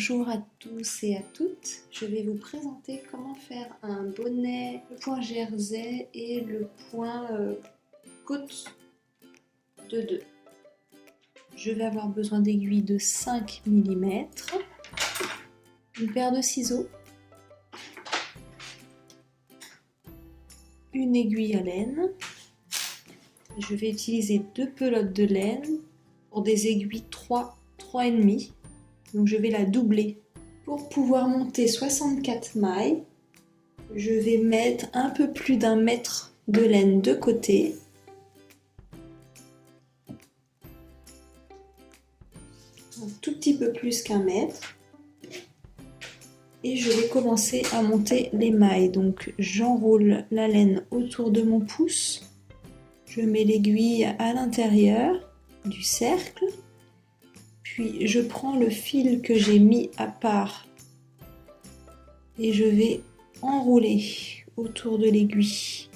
Bonjour à tous et à toutes, je vais vous présenter comment faire un bonnet, le point jersey et le point côte de 2. Je vais avoir besoin d'aiguilles de 5 mm, une paire de ciseaux, une aiguille à laine. Je vais utiliser 2 pelotes de laine pour des aiguilles 3,5. Donc je vais la doubler. Pour pouvoir monter 64 mailles, je vais mettre un peu plus d'1 mètre de laine de côté. Un tout petit peu plus qu'1 mètre. Et je vais commencer à monter les mailles. Donc j'enroule la laine autour de mon pouce. Je mets l'aiguille à l'intérieur du cercle. Puis je prends le fil que j'ai mis à part et je vais enrouler autour de l'aiguille.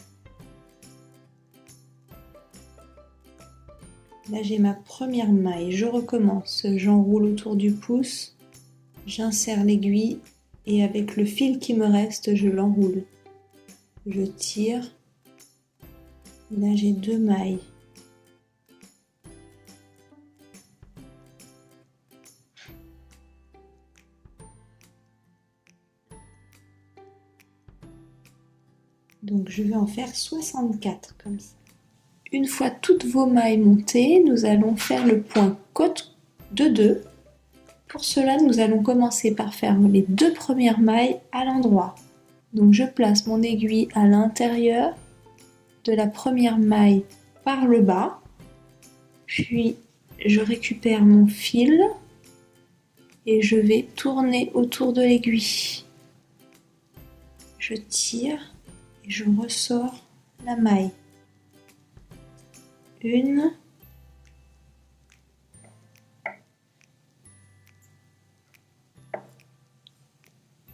Là j'ai ma première maille, je recommence, j'enroule autour du pouce, j'insère l'aiguille et avec le fil qui me reste, je l'enroule. Je tire, là j'ai 2 mailles. Donc je vais en faire 64 comme ça. Une fois toutes vos mailles montées, nous allons faire le point côte de 2. Pour cela, nous allons commencer par faire les 2 premières mailles à l'endroit. Donc je place mon aiguille à l'intérieur de la première maille par le bas. Puis je récupère mon fil et je vais tourner autour de l'aiguille. Je tire et je ressors la maille. 1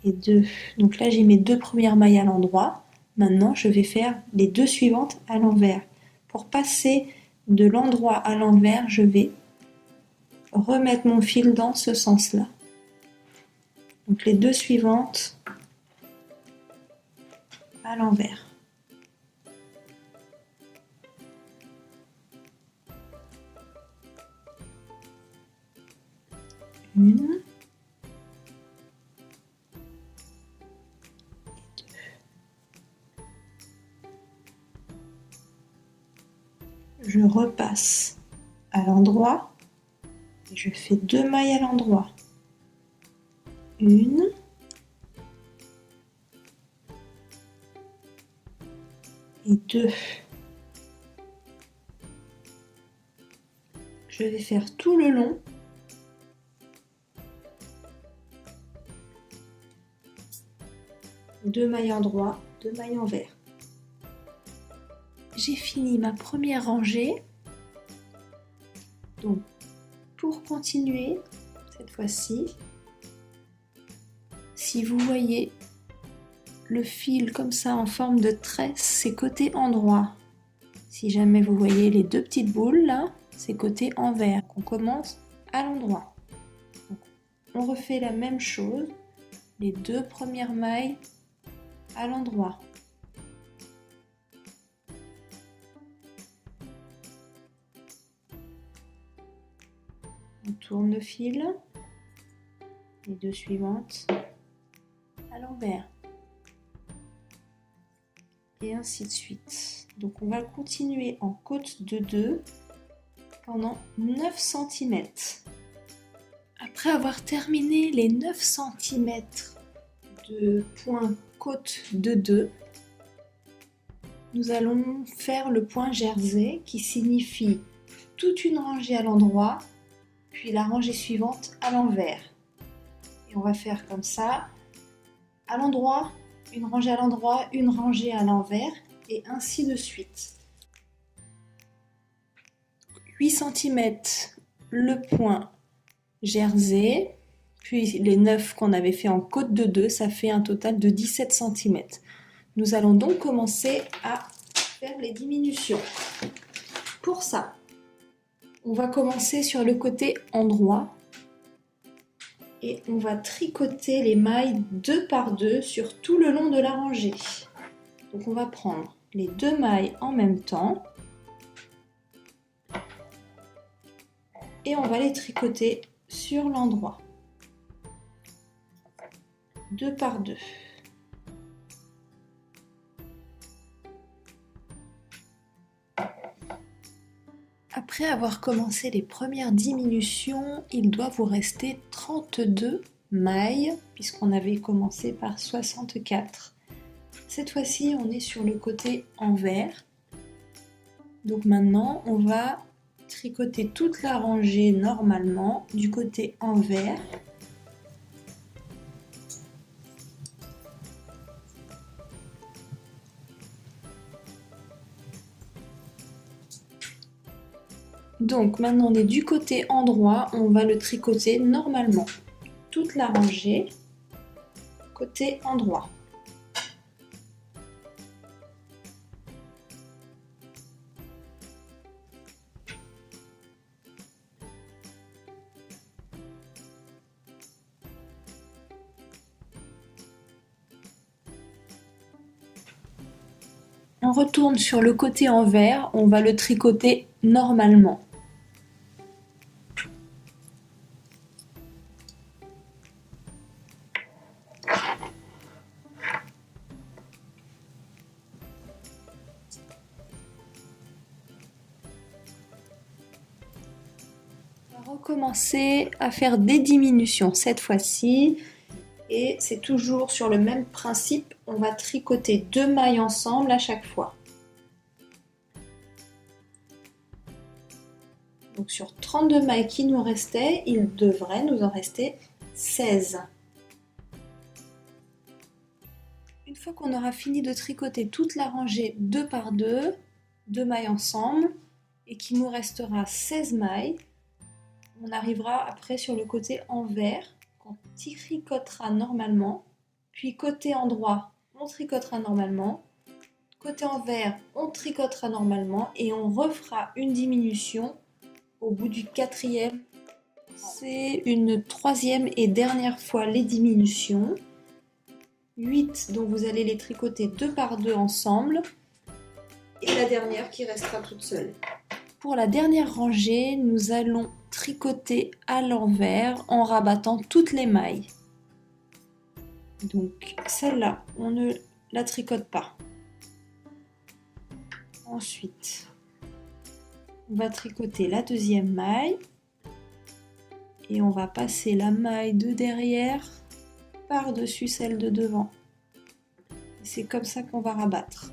et 2. Donc là j'ai mes 2 premières mailles à l'endroit. Maintenant je vais faire les 2 suivantes à l'envers. Pour passer de l'endroit à l'envers, je vais remettre mon fil dans ce sens-là. Donc les 2 suivantes à l'envers. Une. Je repasse à l'endroit et je fais 2 mailles à l'endroit. 1 et 2. Je vais faire tout le long. Deux mailles endroit, 2 mailles envers. J'ai fini ma première rangée. Donc, pour continuer, cette fois-ci, si vous voyez le fil comme ça en forme de tresse, c'est côté endroit. Si jamais vous voyez les 2 petites boules là, c'est côté envers. On commence à l'endroit. On refait la même chose, les 2 premières mailles à l'endroit. On tourne le fil, les 2 suivantes à l'envers. Et ainsi de suite. Donc on va continuer en côte de 2 pendant 9 cm. Après avoir terminé les 9 cm de point côte de 2, nous allons faire le point jersey qui signifie toute une rangée à l'endroit, puis la rangée suivante à l'envers. Et on va faire comme ça, à l'endroit, une rangée à l'endroit, une rangée à l'envers, et ainsi de suite. 8 cm le point jersey, puis les 9 qu'on avait fait en côte de 2, ça fait un total de 17 cm. Nous allons donc commencer à faire les diminutions. Pour ça, on va commencer sur le côté endroit. et on va tricoter les mailles 2 par 2 sur tout le long de la rangée. Donc on va prendre les 2 mailles en même temps et on va les tricoter sur l'endroit. 2 par 2. Après avoir commencé les premières diminutions, il doit vous rester 32 mailles, puisqu'on avait commencé par 64. Cette fois-ci, on est sur le côté envers. Donc maintenant, on va tricoter toute la rangée normalement du côté envers. Donc maintenant on est du côté endroit, on va le tricoter normalement. Toute la rangée, côté endroit. On retourne sur le côté envers, on va le tricoter normalement. On va recommencer à faire des diminutions cette fois-ci. Et c'est toujours sur le même principe, on va tricoter 2 mailles ensemble à chaque fois. Donc sur 32 mailles qui nous restaient, il devrait nous en rester 16. Une fois qu'on aura fini de tricoter toute la rangée 2 par 2, 2 mailles ensemble, et qu'il nous restera 16 mailles, on arrivera après sur le côté envers, qu'on tricotera normalement, puis côté endroit, on tricotera normalement, côté envers, on tricotera normalement, et on refera une diminution au bout du 4e. C'est une 3e et dernière fois les diminutions. 8, donc vous allez les tricoter 2 par 2 ensemble, et la dernière qui restera toute seule. Pour la dernière rangée, nous allons tricoter à l'envers en rabattant toutes les mailles. Donc celle-là, on ne la tricote pas. Ensuite, on va tricoter la deuxième maille et on va passer la maille de derrière par-dessus celle de devant. C'est comme ça qu'on va rabattre.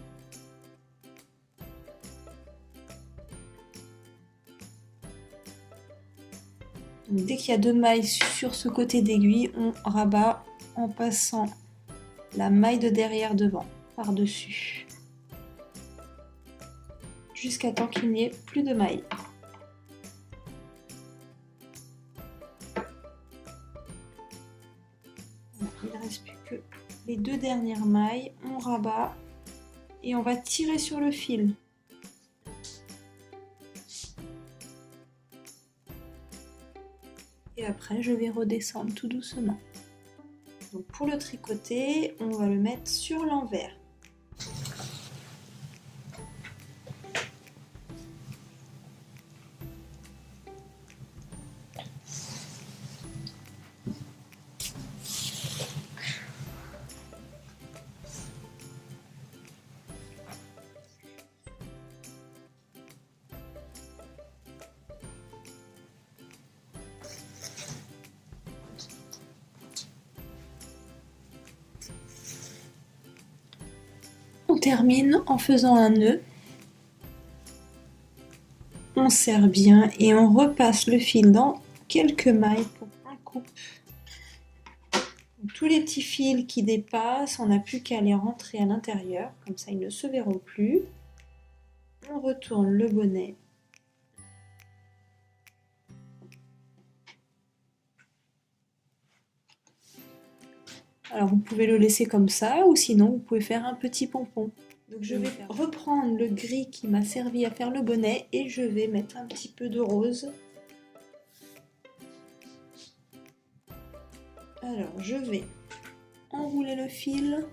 Donc, dès qu'il y a 2 mailles sur ce côté d'aiguille, on rabat en passant la maille de derrière devant, par-dessus, jusqu'à temps qu'il n'y ait plus de mailles. Il ne reste plus que les 2 dernières mailles, on rabat et on va tirer sur le fil. Et après, je vais redescendre tout doucement. Donc pour le tricoter, on va le mettre sur l'envers. On termine en faisant un nœud, on serre bien et on repasse le fil dans quelques mailles pour un coupe. Tous les petits fils qui dépassent, on n'a plus qu'à les rentrer à l'intérieur, comme ça ils ne se verront plus. On retourne le bonnet. Alors vous pouvez le laisser comme ça ou sinon vous pouvez faire un petit pompon. Donc je vais reprendre le gris qui m'a servi à faire le bonnet et je vais mettre un petit peu de rose. Alors, je vais enrouler le fil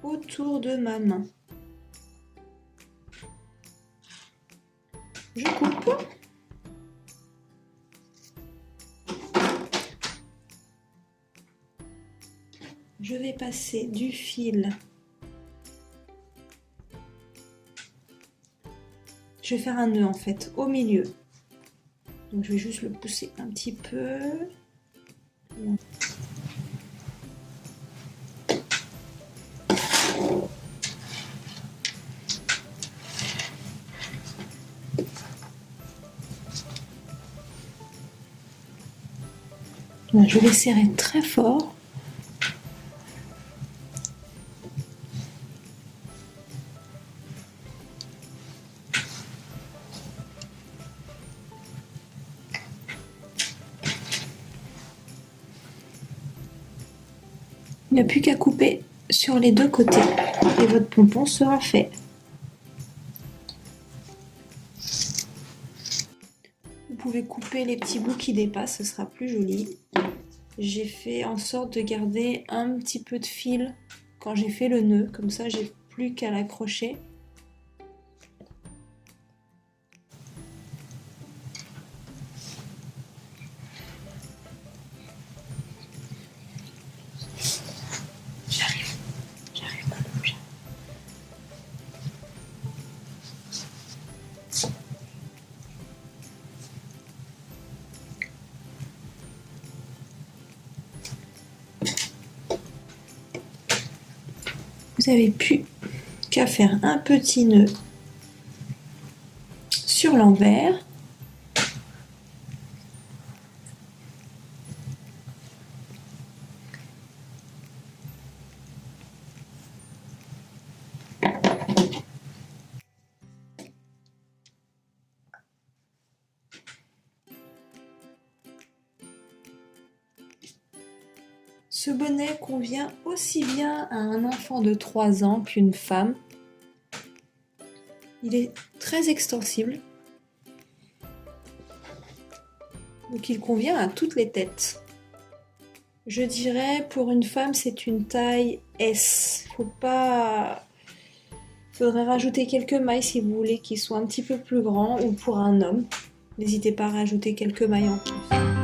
autour de ma main. Je coupe. Je vais passer du fil. Je vais faire un nœud en fait au milieu. Donc je vais juste le pousser un petit peu. Là, je vais serrer très fort. Il n'y a plus qu'à couper sur les deux côtés et votre pompon sera fait. Vous pouvez couper les petits bouts qui dépassent, ce sera plus joli. J'ai fait en sorte de garder un petit peu de fil quand j'ai fait le nœud, comme ça j'ai plus qu'à l'accrocher. J'arrive pas à bouger. Vous avez plus qu'à faire un petit nœud sur l'envers. Ce bonnet convient aussi bien à un enfant de 3 ans qu'une femme. Il est très extensible. Donc il convient à toutes les têtes. Je dirais pour une femme c'est une taille S. Faudrait rajouter quelques mailles si vous voulez qu'il soit un petit peu plus grand, ou pour un homme. N'hésitez pas à rajouter quelques mailles en plus.